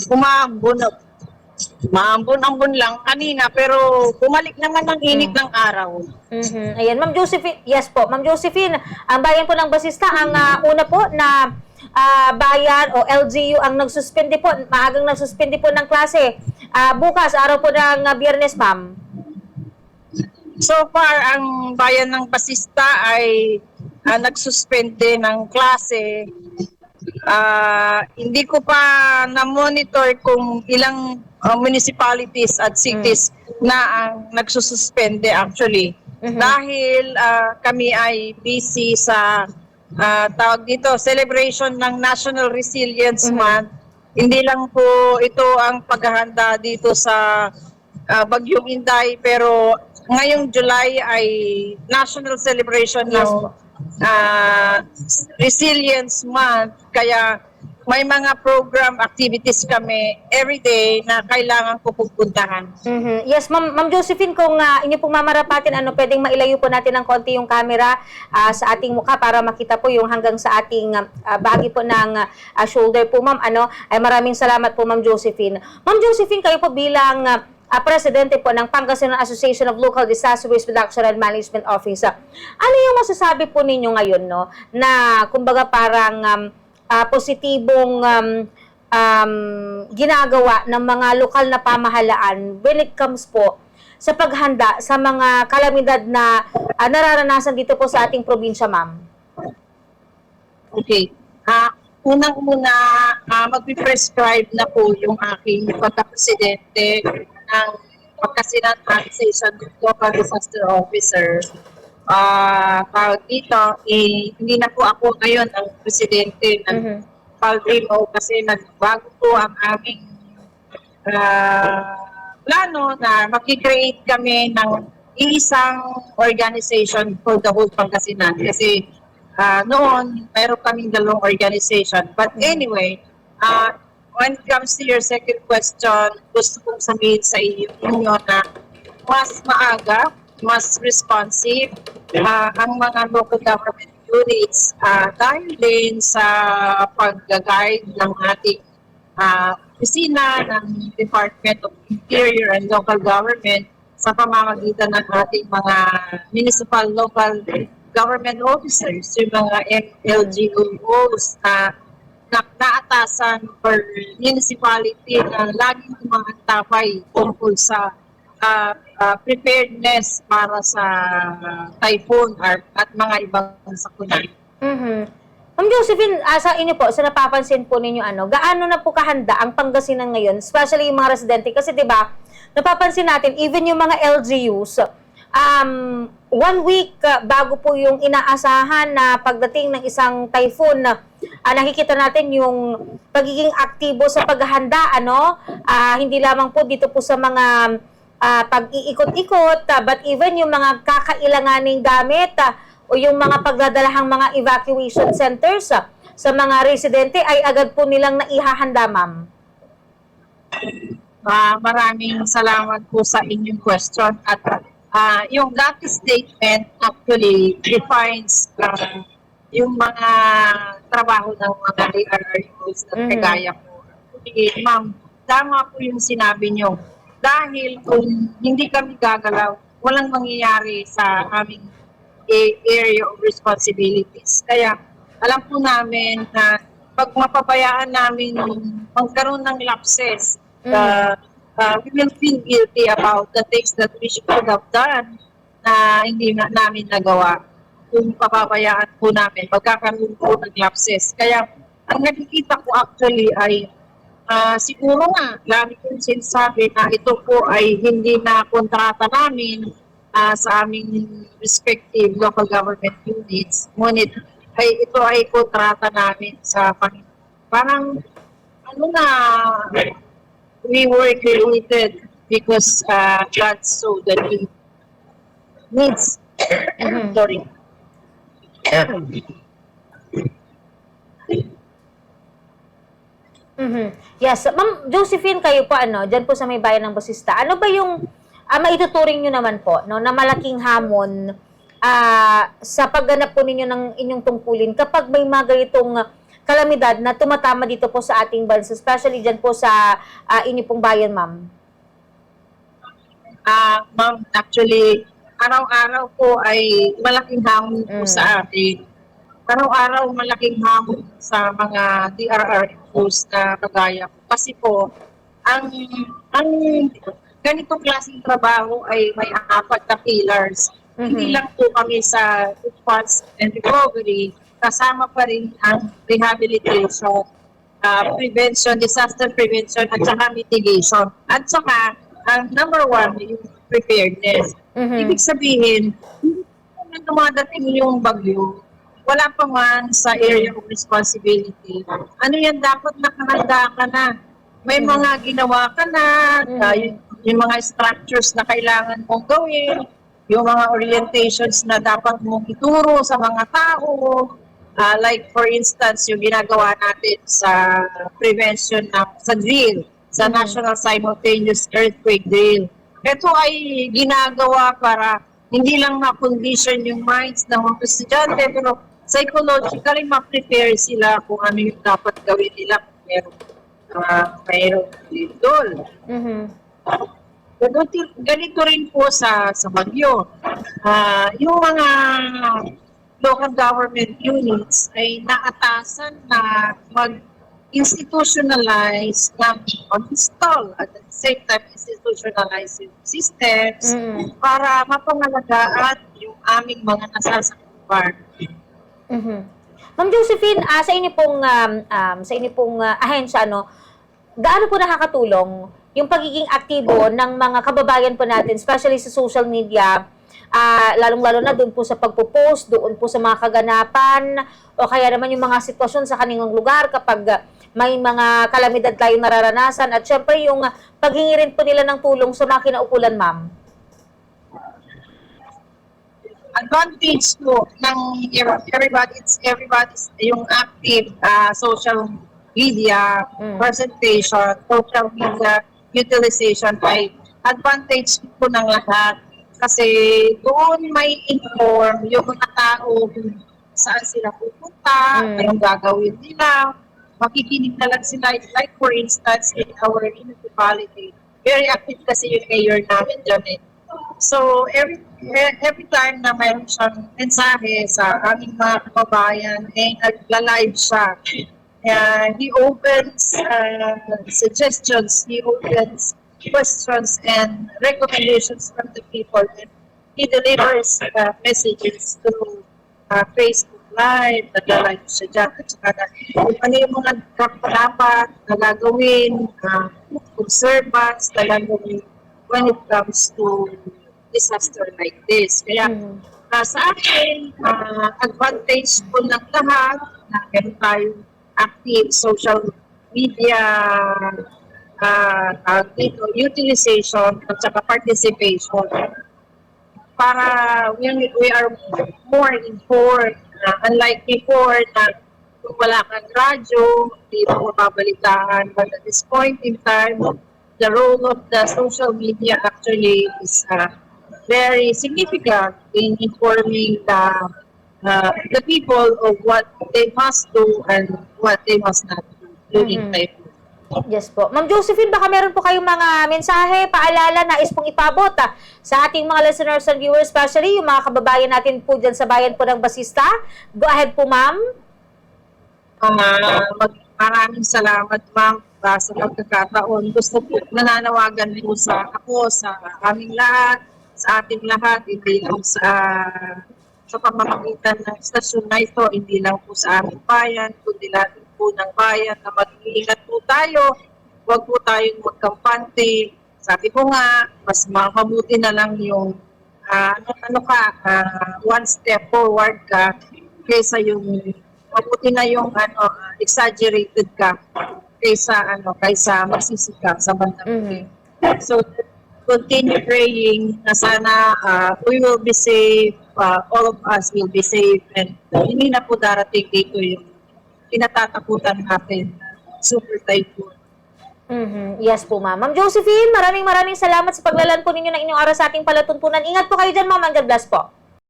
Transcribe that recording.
umambon, maambon-ambon lang kanina, pero bumalik naman ang init ng araw. Ayan, Ma'am Josephine, yes po, Ma'am Josephine, ang bayan po ng Basista, ang una po na bayan o LGU ang nagsuspende po, maagang nagsuspende po ng klase. Bukas, araw po ng Biyernes, Ma'am. So far, ang bayan ng Basista ay nagsuspende ng klase. Hindi ko pa na-monitor kung ilang municipalities at cities na ang nagsususpende actually. Dahil kami ay busy sa tawag dito, celebration ng National Resilience Month. Hindi lang po ito ang paghahanda dito sa Bagyong Inday, pero ngayong July ay national celebration ng Resilience Month, kaya may mga program activities kami everyday na kailangan ko pupuntahan. Yes, Ma'am Josephine, kung inyo pong mamarapatin, pwedeng mailayo po natin ng konti yung camera sa ating mukha para makita po yung hanggang sa ating bahagi po ng shoulder po, Ma'am. Ay maraming salamat po, Ma'am Josephine. Ma'am Josephine, kayo po bilang presidente po ng Pangasinan Association of Local Disaster Risk Reduction and Management Office. Ano yung masasabi po ninyo ngayon, no? Na kumbaga parang positibong ginagawa ng mga lokal na pamahalaan when it comes po sa paghanda sa mga kalamidad na nararanasan dito po sa ating probinsya, Ma'am? Okay. Unang-una, mag-prescribe na po yung aking pagka-presidente ng Pangasinan Association of Local Disaster Officer. Tawag dito, hindi na po ako ngayon ang presidente ng Palgrimo kasi nagbago po ang aming plano na makikreate kami ng isang organization for the whole Pangasinan. Kasi noon, mayroon kaming dalawang organization. But anyway, when it comes to your second question, gusto kong sabihin sa inyo na mas maaga, mas responsive ang mga local government units dahil din sa pag-guide ng ating opisina ng Department of Interior and Local Government sa pamamagitan ng ating mga municipal local government officers, yung mga LGUOs na naatasan per municipality na laging tumatapay tungkol sa preparedness para sa typhoon at mga ibang sakuna. Ma'am Josephine, sa inyo po, sa napapansin po ninyo, gaano na po kahanda ang Pangasinan ngayon, especially yung mga residente? Kasi 'di ba, napapansin natin, even yung mga LGUs, 1 week bago po yung inaasahan na pagdating ng isang typhoon, nakikita natin yung pagiging aktibo sa paghahanda, hindi lamang po dito po sa mga pag-iikot-ikot, but even yung mga kakailanganing gamit o yung mga pagdadalahang mga evacuation centers sa mga residente ay agad po nilang naihahanda, Ma'am. Maraming salamat po sa inyong question at yung dati statement actually defines yung mga trabaho ng mga DRROs na kagaya ko. Ma'am, tama po yung sinabi nyo. Dahil kung hindi kami gagalaw, walang mangyayari sa aming area of responsibilities. Kaya alam po namin na pag mapabayaan namin magkaroon ng lapses, we will feel guilty about the things that we should have done na hindi namin nagawa. Kung papabayaan po namin, magkakaroon po ng lapses. Kaya ang nakikita ko actually ay siguro nga, lagi kong sinasabi na ito po ay hindi na kontrata namin sa aming respective local government units. Ngunit ito ay kontrata namin sa parang we were created because God saw the needs. Sorry. Yes, Ma'am Josephine, kayo po diyan po sa may bayan ng Basista. Ano ba yung maituturing nyo naman po, no, na malaking hamon sa pagganap po ninyo ng inyong tungkulin kapag may mga ganitong kalamidad na tumatama dito po sa ating bansa, especially dyan po sa inyo pong bayan, ma'am? Ma'am, actually, araw-araw po ay malaking hamon po sa atin. Araw-araw malaking hamon sa mga DRRMOs na kagaya ko. Kasi po, ang ganitong klaseng trabaho ay may 4 na pillars. Hindi lang po kami sa response and recovery, kasama pa rin ang rehabilitation, prevention, disaster prevention, at saka mitigation. At saka, ang number 1, yung preparedness. Ibig sabihin, hindi na dumadating yung bagyo, wala pa man sa area of responsibility. Ano yan, dapat nakahanda ka na. May mga ginawa ka na, yung mga structures na kailangan mong gawin, yung mga orientations na dapat mong ituro sa mga tao, like for instance, yung ginagawa natin sa prevention sa drill, sa National Simultaneous Earthquake Drill. Ito ay ginagawa para hindi lang ma-condition yung minds ng mga estudyante, pero psychologically ma-prepare sila kung ano yung dapat gawin nila kung mayroong lindol. Ganito rin po sa bagyo. Yung mga local government units ay naatasan na mag-institutionalize ng install at the same time institutionalize yung systems para mapangalagaan yung aming mga nasasakupar. Ma'am Josephine, sa inyo pong ahensya, gaano po nakakatulong yung pagiging aktibo ng mga kababayan po natin, especially sa social media, lalong-lalo na doon po sa pagpo-post, doon po sa mga kaganapan, o kaya naman yung mga sitwasyon sa kanilang lugar kapag may mga kalamidad tayong nararanasan, at syempre yung paghingi rin po nila ng tulong sa mga kinaukulan, ma'am? Advantage po ng everybody's yung active social media presentation, social media utilization ay advantage po ng lahat. Kasi doon may inform yung mga tao kung saan sila pupunta, anong gagawin nila, makikinig na lang sila. Like for instance, in our municipality, very active kasi yung mayor namin dyan eh. So, every time na mayroon siyang mensahe sa aming mga kababayan, nagla-live siya. He opens suggestions, he opens questions and recommendations from the people. And he delivers messages through Facebook Live, nagla-live siya dyan. At saka ano yung mga dapat na gagawin, observance na gagawin when it comes to disaster like this. Kaya sa akin, advantage po ng lahat na meron tayong active social media utilization at saka participation para we are more informed. Unlike before na kung wala kang radyo, hindi mo mababalitaan. But at this point in time, the role of the social media actually is very significant in informing the people of what they must do and what they must not do during time. Yes po. Ma'am Josephine, baka meron po kayong mga mensahe, paalala na pong ipabot sa ating mga listeners and viewers, especially yung mga kababayan natin po dyan sa bayan po ng Basista. Go ahead po, ma'am. Maraming salamat, ma'am, sa pagkakataon. Gusto po, nananawagan po sa aming lahat, sa ating lahat, hindi lang sa pamamagitan ng istasyon na ito, hindi lang po sa aming bayan, kundi lahat po ng bayan na mag-iingat po tayo, huwag po tayong magkampante. Sabi ko nga, mas makabuti na lang yung one step forward ka kaysa yung mabuti na yung exaggerated ka kaysa magsisi ka sa bandang So continue praying na sana we will be safe, all of us will be safe, and hindi na po darating dito yung kinatatakutan natin, super typhoon. Yes po, ma'am. Ma'am Josephine, maraming salamat sa paglalaan po ninyo ng inyong oras sa ating palatuntunan. Ingat po kayo dyan, ma'am. God bless po.